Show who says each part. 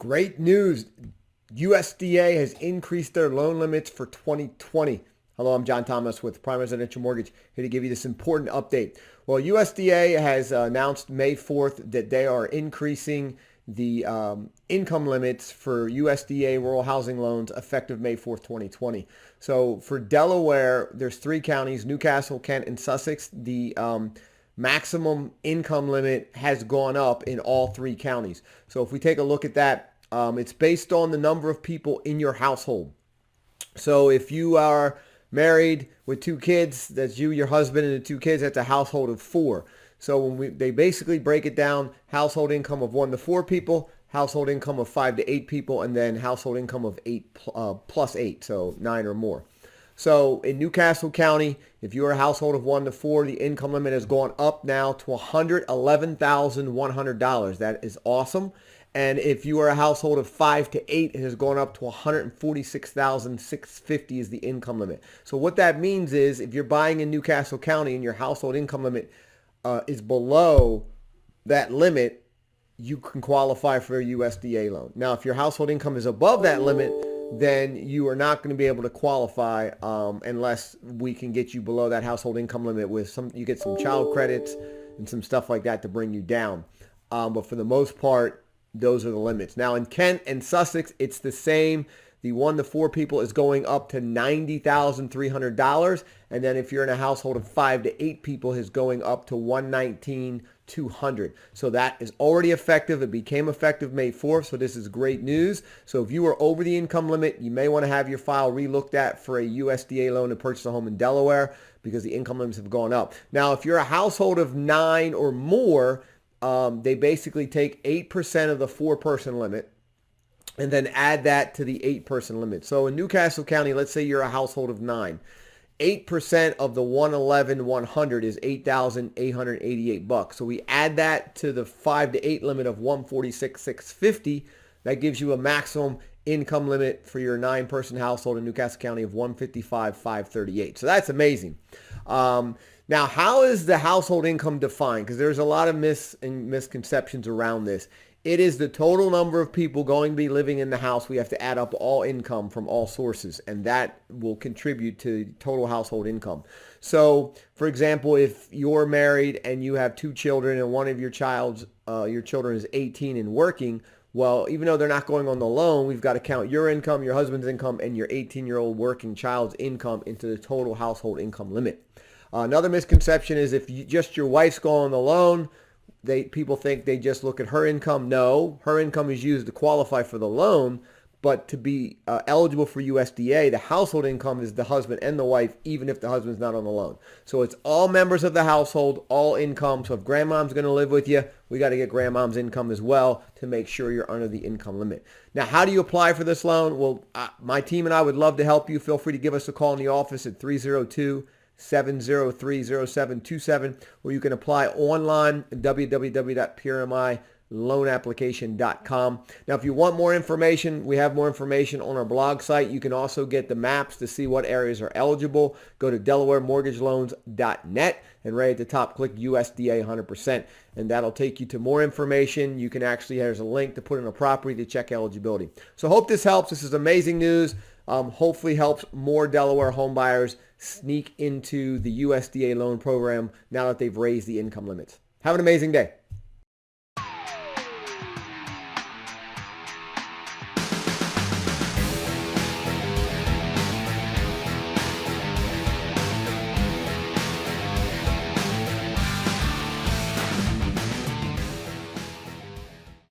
Speaker 1: Great news. USDA has increased their loan limits for 2020. Hello, I'm John Thomas with Prime Residential Mortgage, here to give you this important update. Well, USDA has announced May 4th that they are increasing the income limits for USDA rural housing loans effective May 4th, 2020. So for Delaware, there's 3 counties, Newcastle, Kent, and Sussex. The maximum income limit has gone up in all 3 counties. So if we take a look at that, it's based on the number of people in your household. So if you are married with 2 kids, that's you, your husband, and the 2 kids, that's a household of 4. So when they basically break it down, household income of 1 to 4 people, household income of 5 to 8 people, and then household income of 8 plus 8, so 9 or more. So in Newcastle County, if you're a household of 1 to 4, the income limit has gone up now to $111,100. That is awesome. And if you are a household of 5 to 8, it has gone up to $146,650 is the income limit. So what that means is if you're buying in Newcastle County and your household income limit is below that limit, you can qualify for a USDA loan. Now, if your household income is above that limit, then you are not going to be able to qualify unless we can get you below that household income limit with you get some child credits and some stuff like that to bring you down. But for the most part, those are the limits. Now in Kent and Sussex, it's the same. The 1 to 4 people is going up to $90,300. And then if you're in a household of 5 to 8 people, is going up to $119,200. So that is already effective. It became effective May 4th. So this is great news. So if you are over the income limit, you may want to have your file relooked at for a USDA loan to purchase a home in Delaware because the income limits have gone up. Now, if you're a household of 9 or more, they basically take 8% of the 4-person limit and then add that to the 8-person limit. So in Newcastle County, let's say you're a household of 9. 8% of the $111,100 is $8,888. So we add that to the 5 to 8 limit of $146,650. That gives you a maximum income limit for your 9-person household in Newcastle County of $155,538. So that's amazing. Now, how is the household income defined? Because there's a lot of misconceptions around this. It is the total number of people going to be living in the house. We have to add up all income from all sources, and that will contribute to total household income. So, for example, if you're married and you have 2 children and one of your children is 18 and working, well, even though they're not going on the loan, we've got to count your income, your husband's income, and your 18-year-old working child's income into the total household income limit. Another misconception is if just your wife's going on the loan, people think they just look at her income. No, her income is used to qualify for the loan, but to be eligible for USDA, the household income is the husband and the wife, even if the husband's not on the loan. So it's all members of the household, all income. So if grandmom's going to live with you, we got to get grandmom's income as well to make sure you're under the income limit. Now, how do you apply for this loan? Well, my team and I would love to help you. Feel free to give us a call in the office at 302-703-0727, or you can apply online at www.PRMILoanApplication.com. Now, if you want more information, we have more information on our blog site. You can also get the maps to see what areas are eligible. Go to DelawareMortgageLoans.net and right at the top, click USDA 100%, and that'll take you to more information. You can actually, there's a link to put in a property to check eligibility. So hope this helps. This is amazing news. Hopefully helps more Delaware home buyers sneak into the USDA loan program now that they've raised the income limits. Have an amazing day.